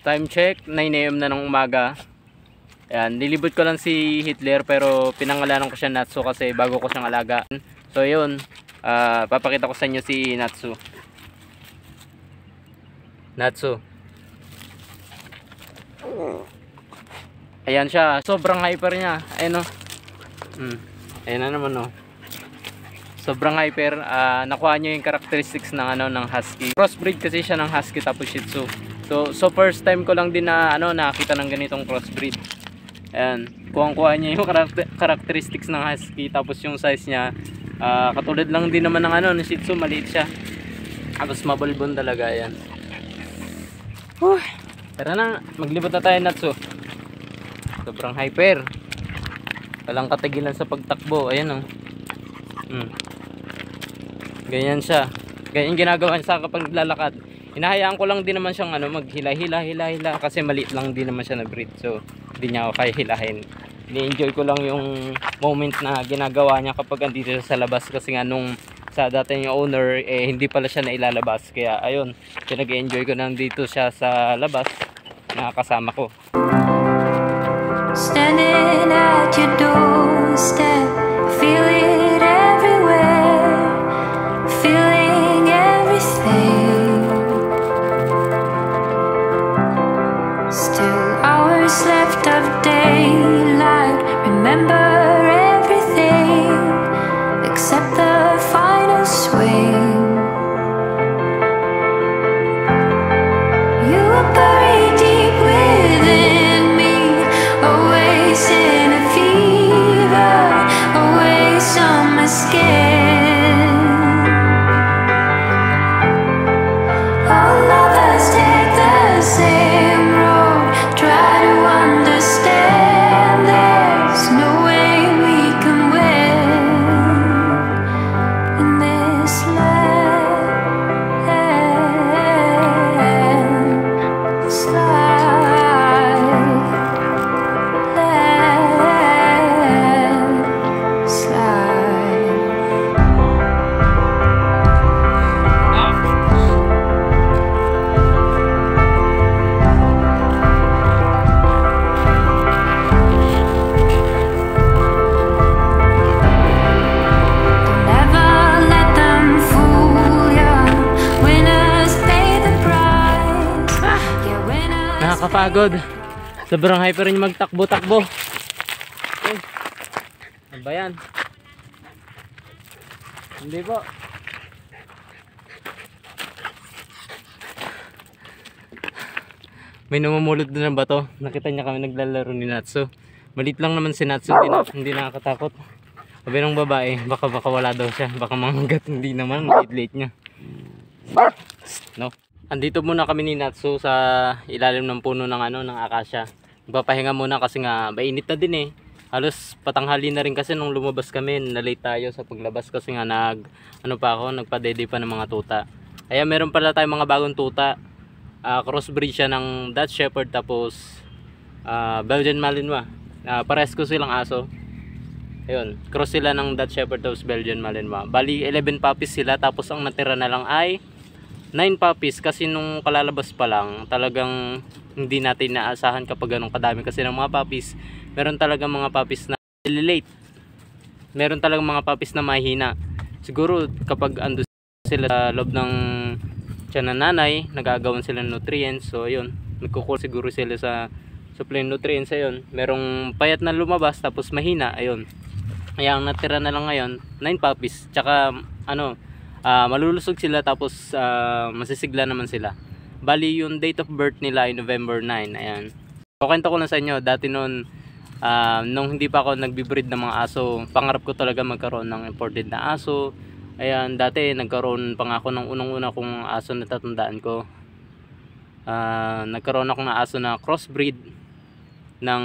Time check, 9 AM na ng umaga. Ayan, nilibot ko lang si Hitler pero pinangalanan ko siya Natsu kasi bago ko siyang alaga. So yun, papakita ko sa inyo si Natsu. Natsu. Ayan siya, sobrang hyper niya. Ayan o. Ayan na naman o. Sobrang hyper. Nakuha niyo yung characteristics ng ng husky. Crossbreed kasi siya ng husky tapos shih tzu. So first time ko lang din na nakita ng ganitong crossbreed. Ayan, kuha niya yung characteristics ng husky tapos yung size niya katulad lang din naman ng ng shih tzu, maliit siya. Tapos mabalbon talaga, ayan. Tara na, maglibot na tayo, Natsu. Sobrang hyper. Walang katigilan sa pagtakbo, ayan o. Ganyan siya. Ganyan ginagawa niya sa kapag naglalakad. Hinahayaan ko lang din naman siyang maghila-hila kasi maliit lang din naman siya na breed. So hindi niya ako kaya hilahin. Ini-enjoy ko lang yung moment na ginagawa niya kapag andito siya sa labas kasi nga nung sa dati yung owner hindi pala siya nailalabas. Kaya ayun, pinag-enjoy ko nang dito siya sa labas na kasama ko. Standing at your doorstep, feel it everywhere, feeling everything. Still hours left of daylight, remember everything except the final swing. You are buried deep within me, always in a fever, always on my skin. All of us take the same road, try to understand there's no way we can win in this land. Nakakapagod. Sobrang hyper niya magtakbo-takbo. Ano ba yan? Hindi po. May namumulot din ng bato. Nakita niya kami naglalaro ni Natsu. Malit lang naman si Natsu, hindi nakakatakot. Sabi ng babae, baka wala daw siya. Baka manggat, hindi naman, late niya. No. Andito muna kami ni Natsu sa ilalim ng puno ng ng akasya. Magpapahinga muna kasi nga mainit na din eh. Halos patanghali na rin kasi nung lumabas kami, na-late tayo sa paglabas kasi nga nagpa-dede pa ng mga tuta. Kaya meron pala tayong mga bagong tuta. Crossbreed siya ng Dutch Shepherd tapos Belgian Malinois. Pares ko silang aso. Ayun, cross sila ng Dutch Shepherd tapos Belgian Malinois. Bali 11 puppies sila tapos ang natira na lang ay 9 puppies kasi nung kalalabas pa lang talagang hindi natin naasahan kapag ganun kadami kasi ng mga puppies. Meron talagang mga puppies na late. Meron talagang mga puppies na mahina. Siguro kapag ando sila sa loob ng tiyan ng nanay, nagagawan sila ng nutrients. So ayun, nagkukuha siguro sila sa supply nutrients. Ayun, merong payat na lumabas tapos mahina. Ayun, kaya ang natira na lang ngayon 9 puppies. Tsaka malulusog sila tapos masisigla naman sila. Bali yung date of birth nila ay November 9. Ayan. Kukwento ko lang sa inyo, dati noon nung hindi pa ako nagbi-breed ng mga aso, pangarap ko talaga magkaroon ng imported na aso. Ayan, dati nagkaroon pa nga ako ng unang-una kong aso na tatandaan ko. Nagkaroon ako ng aso na crossbreed ng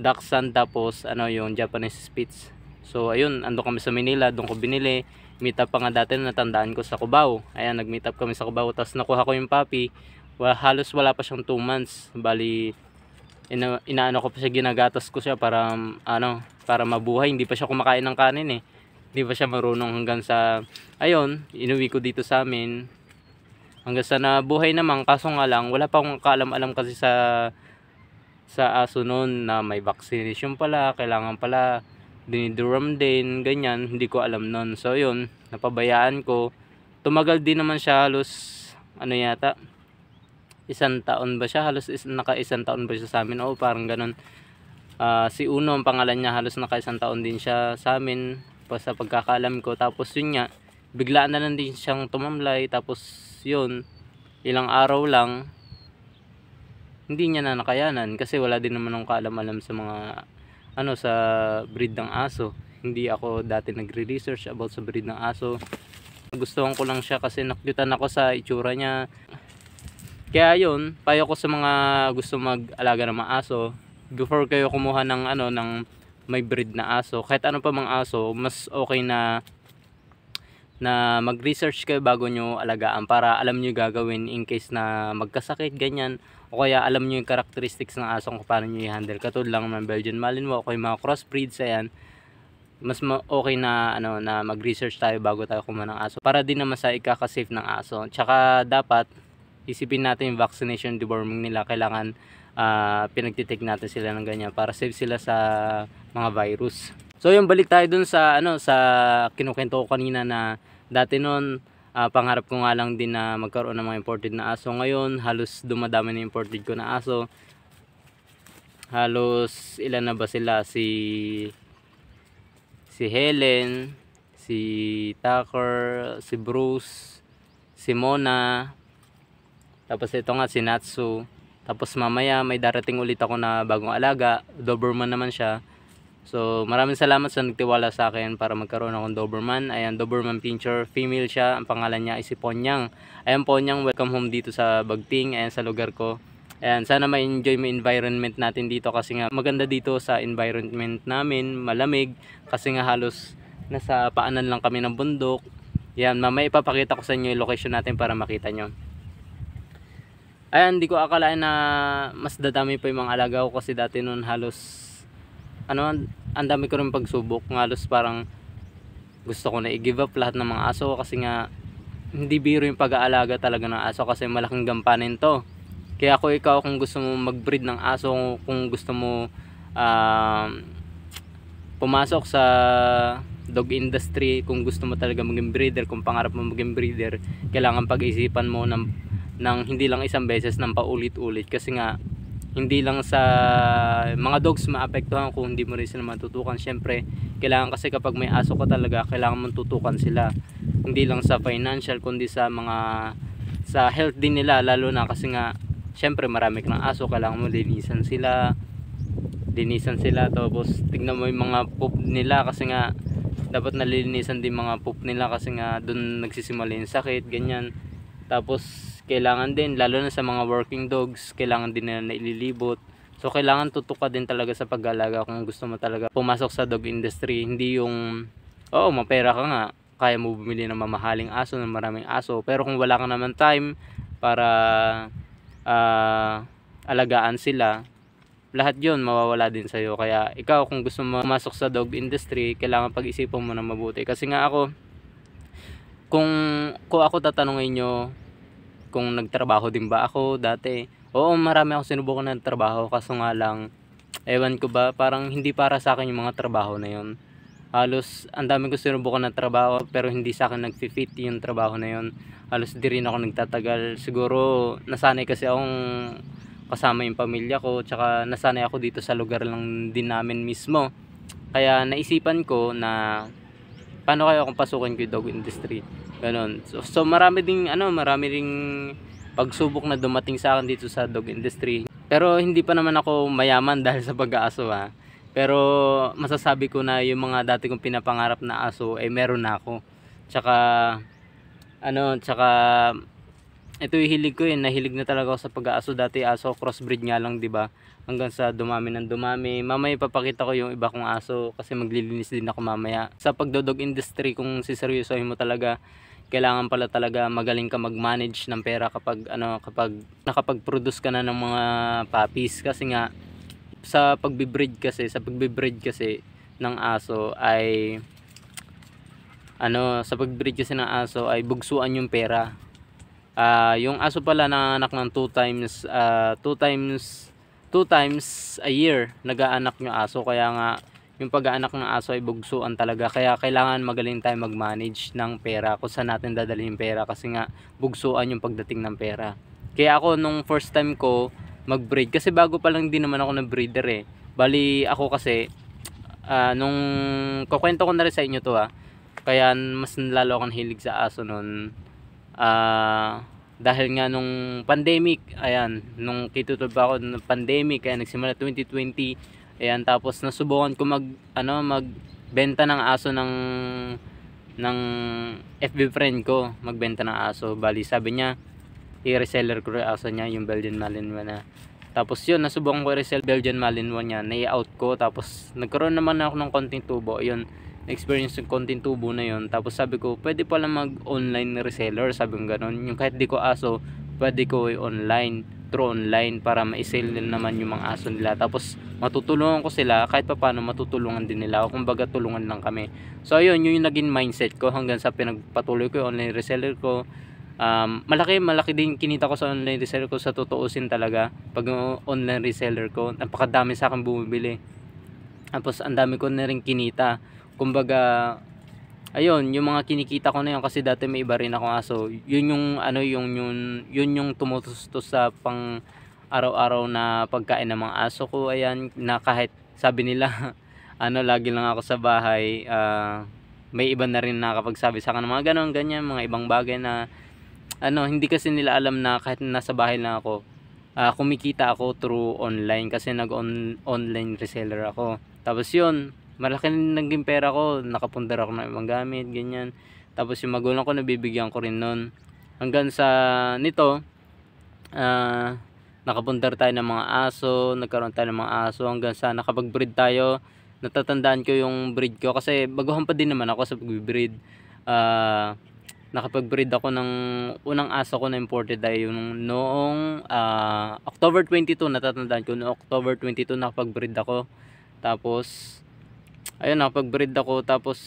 Dachshund tapos yung Japanese Spitz. So ayun, ando kami sa Manila, doon ko binili. Meet up pa nga dati na natandaan ko sa Cubao. Ayan, nag-meet up kami sa Cubao. Tapos nakuha ko yung puppy. Halos wala pa siyang 2 months. Bali, inaano ko pa siya, ginagatas ko siya para para mabuhay. Hindi pa siya kumakain ng kanin eh. Hindi pa siya marunong hanggang sa ayun, inuwi ko dito sa amin. Hanggang sa nabuhay naman, kaso nga lang wala pa akong kaalam-alam kasi sa aso noon na may vaccination pala, kailangan pala diniduram din, ganyan, hindi ko alam noon. So yun, napabayaan ko. Tumagal din naman siya, halos ano yata, 1 taon ba siya, halos naka 1 taon ba siya sa amin, o parang ganun. Si Uno ang pangalan niya, halos naka 1 taon din siya sa amin pa sa pagkakaalam ko. Tapos yun nga, biglaan na lang din siyang tumamlay. Tapos yun, ilang araw lang, hindi niya na nakayanan kasi wala din naman akong kaalam-alam sa mga sa breed ng aso. Hindi ako dati nagre-research about sa breed ng aso. Gustuhan ko lang siya kasi nakyutan ako sa itsura niya. Kaya yun, payo ko sa mga gusto mag-alaga ng mga aso, before kayo kumuha ng ng may breed na aso, kahit ano pa mga aso, mas okay na mag-research kayo bago nyo alagaan para alam nyo gagawin in case na magkasakit, ganyan. O kaya alam nyo yung characteristics ng aso kung paano nyo i-handle. Katulad lang ng Belgian Malinois o kaya mga crossbreeds, ayan. Mas okay na na mag-research tayo bago tayo kumuha ng aso para din naman sa ikaka-safe ng aso. Tsaka dapat isipin natin yung vaccination, deworming nila. Kailangan pinagtitake natin sila ng ganyan para safe sila sa mga virus. So yung balik tayo dun sa sa kinukwento ko kanina na dati noon pangarap ko nga lang din na magkaroon ng mga imported na aso. Ngayon halos dumadami na imported ko na aso. Halos ilan na ba sila, si Helen, si Tucker, si Bruce, si Mona, tapos ito nga si Natsu. Tapos mamaya may darating ulit ako na bagong alaga, Doberman naman siya. So maraming salamat sa nagtiwala sa akin para magkaroon akong Doberman. Ayan, Doberman Pinscher, female siya. Ang pangalan niya ay si Ponyang. Ayan Ponyang, welcome home dito sa Bagting, ayan sa lugar ko. Ayan, sana ma-enjoy mo environment natin dito kasi nga maganda dito sa environment namin, malamig kasi nga halos nasa paanan lang kami ng bundok. Ayan, mamaya ipapakita ko sa inyo yung location natin para makita nyo. Ayan, hindi ko akalain na mas dadami pa yung mga alaga ko kasi dati noon halos ang dami ko rin pagsubok. Halos parang gusto ko na i-give up lahat ng mga aso kasi nga hindi biro yung pag-aalaga talaga ng aso kasi malaking gampanin to. Kaya ikaw kung gusto mo mag-breed ng aso, kung gusto mo pumasok sa dog industry, kung gusto mo talaga maging breeder, kung pangarap mo maging breeder, kailangan pag-isipan mo ng hindi lang isang beses, ng paulit-ulit kasi nga hindi lang sa mga dogs maapektuhan kung hindi mo rin sila matutukan. Syempre kailangan kasi kapag may aso ka talaga, kailangan mong tutukan sila, hindi lang sa financial kundi sa health din nila, lalo na kasi nga syempre marami ka ng aso, kailangan mo linisan sila. Tapos tignan mo yung mga poop nila kasi nga dapat nalilinisan din mga poop nila kasi nga doon nagsisimula yung sakit, ganyan. Tapos kailangan din, lalo na sa mga working dogs, kailangan din nila na ililibot. So kailangan tutok ka din talaga sa pag-alaga kung gusto mo talaga pumasok sa dog industry. Hindi yung mapera ka nga, kaya mo bumili ng mamahaling aso, ng maraming aso, pero kung wala ka naman time para alagaan sila, lahat yun mawawala din sa'yo. Kaya ikaw kung gusto mo pumasok sa dog industry, kailangan pag-isipan mo na mabuti. Kasi nga ako, kung ako tatanungin nyo kung nagtrabaho din ba ako dati, oo, marami akong sinubukan ng trabaho, kaso nga lang ewan ko ba, parang hindi para sa akin yung mga trabaho na yun. Halos ang dami ko sinubukan ng trabaho pero hindi sa akin nag-fit yung trabaho na yun. Halos di rin ako nagtatagal. Siguro nasanay kasi akong kasama yung pamilya ko, tsaka nasanay ako dito sa lugar lang din namin mismo. Kaya naisipan ko na paano kaya akong pasukin ko yung dog industry. Ganon. So marami ding pagsubok na dumating sa akin dito sa dog industry. Pero hindi pa naman ako mayaman dahil sa pag-aaso ha. Pero masasabi ko na yung mga dati kong pinapangarap na aso ay meron na ako. Tsaka ito yung hilig ko, nahilig na talaga ako sa pag-aaso. Dati aso, crossbreed nga lang, 'di ba? Hanggang sa dumami ng dumami. Mamaya ipapakita ko yung iba kong aso kasi maglilinis din ako mamaya. Sa pagdodog industry, kung siseryosohin mo talaga, kailangan pala talaga magaling ka mag-manage ng pera kapag nakapag-produce ka na ng mga puppies. Kasi nga sa pagbibreed kasi ng aso ay sa pagbibreed kasi ng aso ay bugsuan yung pera. Yung aso pala nanganak ng 2 times a year nag-aanak yung aso, kaya nga yung pag-aanak ng aso ay bugsuan talaga, kaya kailangan magaling tayo mag-manage ng pera kung saan natin dadalhin yung pera, kasi nga bugsuan yung pagdating ng pera. Kaya ako nung first time ko mag-breed, kasi bago pa lang din naman ako na breeder eh. Bali ako kasi nung kukwento ko na rin sa inyo to kaya mas lalo akong hilig sa aso nun. Dahil nga nung pandemic, ayan, nung kitutob ako ng pandemic, kaya nagsimula 2020, ayan, tapos nasubukan ko magbenta ng aso ng FB friend ko, magbenta ng aso. Bali sabi niya i-reseller ko yung aso niya, yung Belgian Malinois na. Tapos yun, nasubukan ko i-resell Belgian Malinois niya, nai-out ko, tapos nagkaroon naman ako ng konting tubo. Yun, experience yung konting tubo na yun. Tapos sabi ko, pwede pala mag-online reseller, sabi ko ganun. Yung kahit di ko aso, pwede ko online, through online, para ma-sell naman yung mga aso nila. Tapos matutulungan ko sila, kahit pa paano matutulungan din nila ako, kumbaga tulungan lang kami. So ayun, yun yung naging mindset ko hanggang sa pinagpatuloy ko yung online reseller ko. Malaki din kinita ko sa online reseller ko, sa tutuusin talaga. Pag online reseller ko, napakadami sa akin bumibili, tapos ang dami ko na rin kinita. Kumbaga ayun, yung mga kinikita ko na yun, kasi dati may iba rin akong aso, yun yung tumutustos sa pang araw-araw na pagkain ng mga aso ko. Ayan, na kahit sabi nila lagi lang ako sa bahay, may iba na rin nakakapagsabi sa akin ng mga ganon ganyan, mga ibang bagay na hindi kasi nila alam na kahit nasa bahay lang ako, kumikita ako through online, kasi online reseller ako. Tapos yun, malaki naging pera ko, nakapundar ako ng ibang gamit, ganyan. Tapos yung magulang ko, nabibigyan ko rin nun. Hanggang sa nito, nakapundar tayo ng mga aso, nagkaroon tayo ng mga aso, hanggang sa nakapag-breed tayo. Natatandaan ko yung breed ko, kasi baguhan pa din naman ako sa pag-breed. Nakapag-breed ako ng unang aso ko na imported ay yung noong October 22, natatandaan ko, noong October 22 nakapag-breed ako. Tapos ayun, nakapag-breed ako, tapos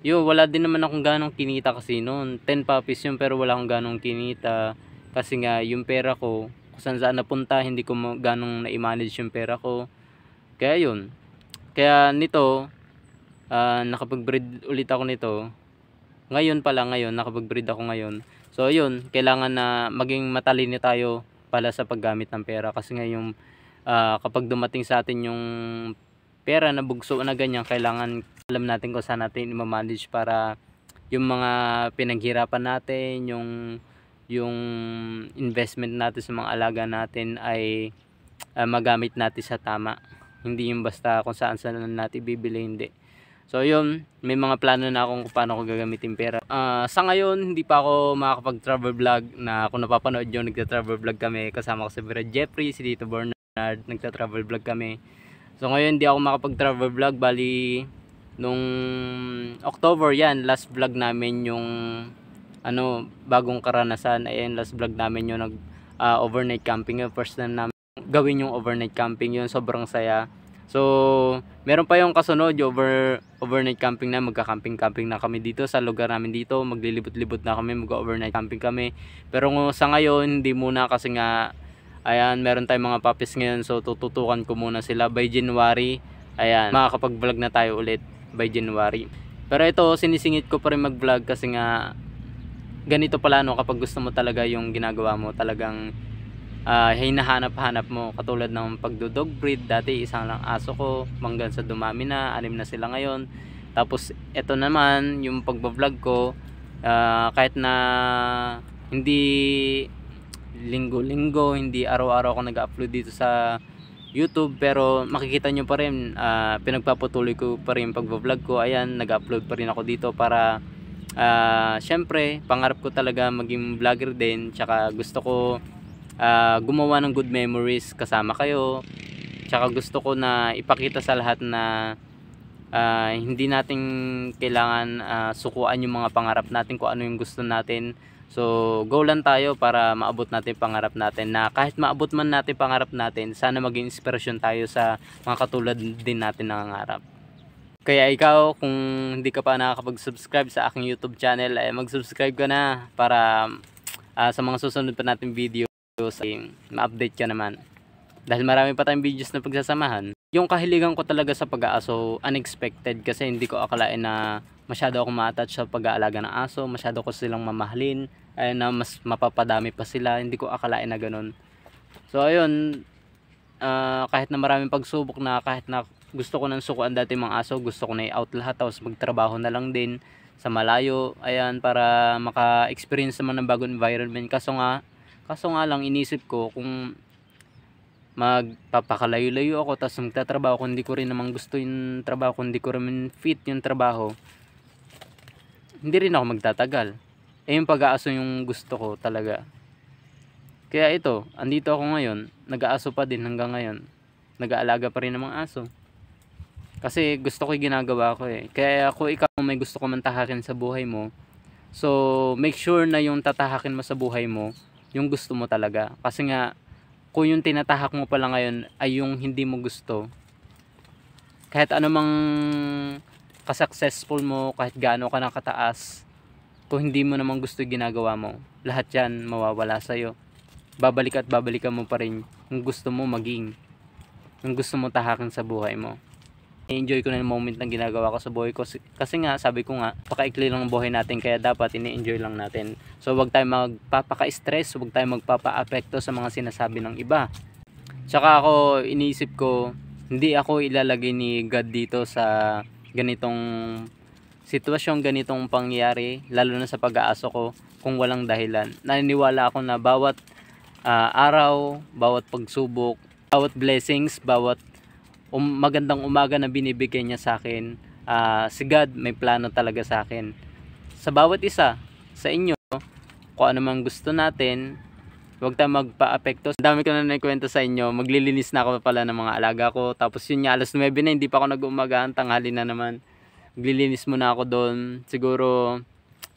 yun, wala din naman akong ganong kinita kasi noon. 10 puppies yun, pero wala akong ganong kinita, kasi nga yung pera ko kung saan napunta, hindi ko ganong na-manage yung pera ko. Kaya yun, kaya nito nakapag-breed ulit ako nito ngayon pala, nakapag-breed ako ngayon. So ayun, kailangan na maging matalino tayo pala sa paggamit ng pera, kasi nga yung kapag dumating sa atin yung pera na bugso na ganyan, kailangan alam natin kung saan natin i-manage para yung mga pinaghirapan natin, yung investment natin sa mga alaga natin ay magamit natin sa tama. Hindi yung basta kung saan natin bibili, hindi. So yun, may mga plano na akong kung paano ko gagamitin pera. Sa ngayon, hindi pa ako makakapag-travel vlog, na kung napapanood nyo, nagta-travel vlog kami. Kasama ko si Brad Jeffrey, si Tito Bernard, nagta-travel vlog kami. So ngayon, hindi ako makapag-travel vlog. Bali, nung October yan, last vlog namin yung bagong karanasan. Ayan, last vlog namin yung overnight camping. Yung first time namin gawin yung overnight camping, yun sobrang saya. So meron pa yung kasunod, yung overnight camping na, magka-camping na kami dito sa lugar namin dito, maglilibot-libot na kami, mag-overnight camping kami. Pero sa ngayon hindi muna, kasi nga ayan, meron tayong mga puppies ngayon, so tututukan ko muna sila by January. Ayan, makakapag-vlog na tayo ulit by January. Pero ito, sinisingit ko pa rin mag-vlog, kasi nga ganito pala kapag gusto mo talaga yung ginagawa mo, talagang hinahanap-hanap mo, katulad ng pagdodog breed. Dati isang lang aso ko, hanggang sa dumami na, 6 na sila ngayon. Tapos ito naman yung pagbablog ko, kahit na hindi linggo-linggo, hindi araw-araw ako nag-upload dito sa YouTube, pero makikita nyo pa rin, pinagpapatuloy ko pa rin yung pagbablog ko. Ayan, nag-upload pa rin ako dito para syempre pangarap ko talaga maging vlogger din, tsaka gusto ko gumawa ng good memories kasama kayo. Tsaka gusto ko na ipakita sa lahat na hindi natin kailangan sukuan yung mga pangarap natin, kung ano yung gusto natin. So go lang tayo para maabot natin pangarap natin, na kahit maabot man natin pangarap natin, sana maging inspirasyon tayo sa mga katulad din natin nangangarap. Kaya ikaw, kung hindi ka pa nakakapag-subscribe sa aking YouTube channel, ay mag-subscribe ka na para sa mga susunod pa nating videos ay ma-update ka naman. Dahil marami pa tayong videos na pagsasamahan. Yung kahiligan ko talaga sa pag-aaso, unexpected kasi hindi ko akalain na masyado ako ma-attach sa pag-aalaga ng aso, masyado ko silang mamahalin, ay na mas mapapadami pa sila, hindi ko akalain na ganun. So ayun, kahit na maraming pagsubok na, kahit na gusto ko nang sukuan dati mga aso, gusto ko na i-out lahat tapos magtrabaho na lang din sa malayo, ayan, para maka-experience naman ng bagong environment. Kaso nga lang inisip ko kung magpapakalayo-layo ako tapos magtatrabaho kung hindi ko rin naman gusto yung trabaho, kung hindi ko rin fit yung trabaho, hindi rin ako magtatagal. Yung pag-aaso yung gusto ko talaga. Kaya ito, andito ako ngayon, nag-aaso pa din hanggang ngayon, nag-aalaga pa rin ng mga aso kasi gusto ko yung ginagawa ko eh. Kaya kung ikaw may gusto ko man tahakin sa buhay mo, so make sure na yung tatahakin mo sa buhay mo yung gusto mo talaga. Kasi nga kung yung tinatahak mo pala ngayon ay yung hindi mo gusto, kahit ano mang ka-successful mo, kahit gaano ka nakataas, kung hindi mo naman gusto yung ginagawa mo, lahat yan mawawala sa'yo. Babalik at babalikan mo pa rin yung gusto mo maging, yung gusto mo tahakin sa buhay mo. I-enjoy ko na yung moment ng ginagawa ko sa buhay ko kasi nga sabi ko nga pakaikli lang ang buhay natin, kaya dapat ini-enjoy lang natin. So wag tayo magpapaka-stress, wag tayo magpapa-apekto sa mga sinasabi ng iba. Tsaka ako iniisip ko, hindi ako ilalagay ni God dito sa ganitong sitwasyon, ganitong pangyayari, lalo na sa pag-aaso ko, kung walang dahilan. Naniniwala ako na bawat araw, bawat pagsubok, bawat blessings, bawat magandang umaga na binibigay niya sa akin, si God may plano talaga sa akin. Sa bawat isa, sa inyo, kung ano mang gusto natin, huwag tayong magpa-apekto. Dami ko na naikwento sa inyo, maglilinis na ako pala ng mga alaga ko. Tapos yun nga, alas 9 na, hindi pa ako nag-umagaan, tanghali na naman. Maglilinis muna ako doon. Siguro,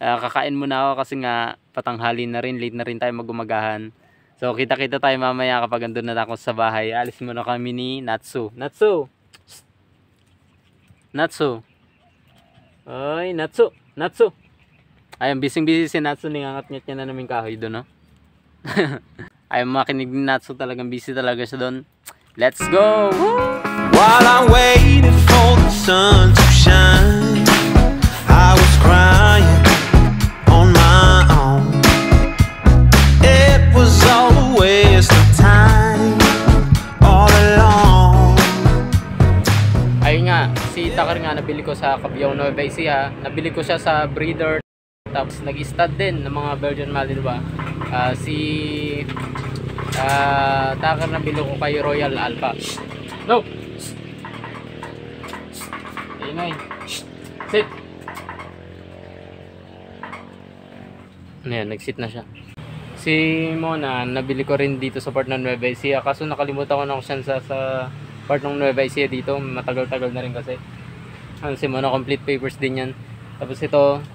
kakain muna ako kasi nga, patanghali na rin, late na rin tayo mag-umagahan. So kita-kita tayo mamaya kapag andun na ako sa bahay. Alis muna kami ni Natsu. Natsu! Natsu! Ay, Natsu! Natsu! Ayun, busy si Natsu. Ningangat-ngat niya na namin kahoy doon, no? Ayun, makinig ni Natsu, talagang busy talaga siya doon. Let's go! While I waited for the sun to shine, I was crying on my own. It was all a waste of time, all along. Ayun nga, si Takar nga nabili ko sa Cabiao, Nueva Ecija. Nabili ko siya sa breeder. Tapos nag-stud din ng mga Belgian Malinois. Si Takar nabili ko kay Royal Alpha. No! Ingay. Sit! Ayan, nag-sit na siya. Si Mona, nabili ko rin dito sa part ng Nueva Ecija. Kaso nakalimutan ko na kung saan sa part ng Nueva Ecija dito. Matagal-tagal na rin kasi. Si Mona, complete papers din yan. Tapos ito,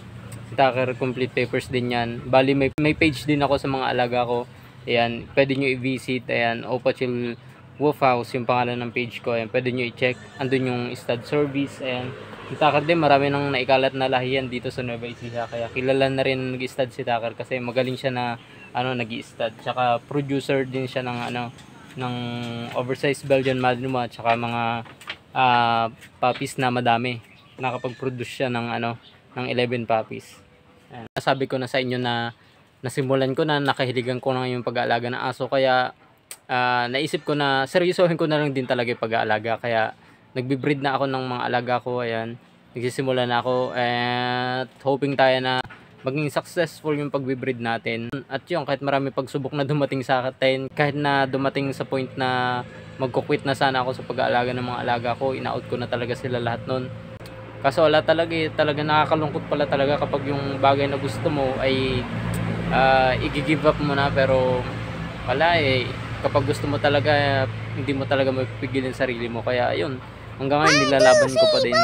si Tucker, complete papers din yan. Bali, may page din ako sa mga alaga ko. Ayan, pwede nyo i-visit. Ayan, Opachil Wolf House, yung pangalan ng page ko. Ayan, pwede nyo i-check. Andun yung stud service. Ayan. Si Tucker din, marami nang naikalat na lahiyan dito sa Nueva Ecija. Kaya kilala na rin nag-stud si Tucker kasi magaling siya na nag-i-stud. Tsaka producer din siya ng oversized Belgian Malinois, tsaka mga puppies na madami. Nakapag-produce siya ng 11 puppies. Ayan. Sabi ko na sa inyo na nasimulan ko na, nakahiligan ko na yung pag-aalaga ng aso, kaya naisip ko na seryosohin ko na lang din talaga yung pag-aalaga. Kaya nagbi-breed na ako ng mga alaga ko. Ayan, nagsisimula na ako at hoping tayo na maging successful yung pagbe-breed natin. At yung kahit marami pagsubok na dumating sa atin, kahit na dumating sa point na magkukwit na sana ako sa pag-aalaga ng mga alaga ko, ina-out ko na talaga sila lahat nun. Kaso wala talaga talaga nakakalungkot pala talaga kapag yung bagay na gusto mo ay i-give up mo na, pero wala kapag gusto mo talaga, hindi mo talaga mapipigilin sarili mo. Kaya ayun, hanggang ngayon nilalaban ko pa din.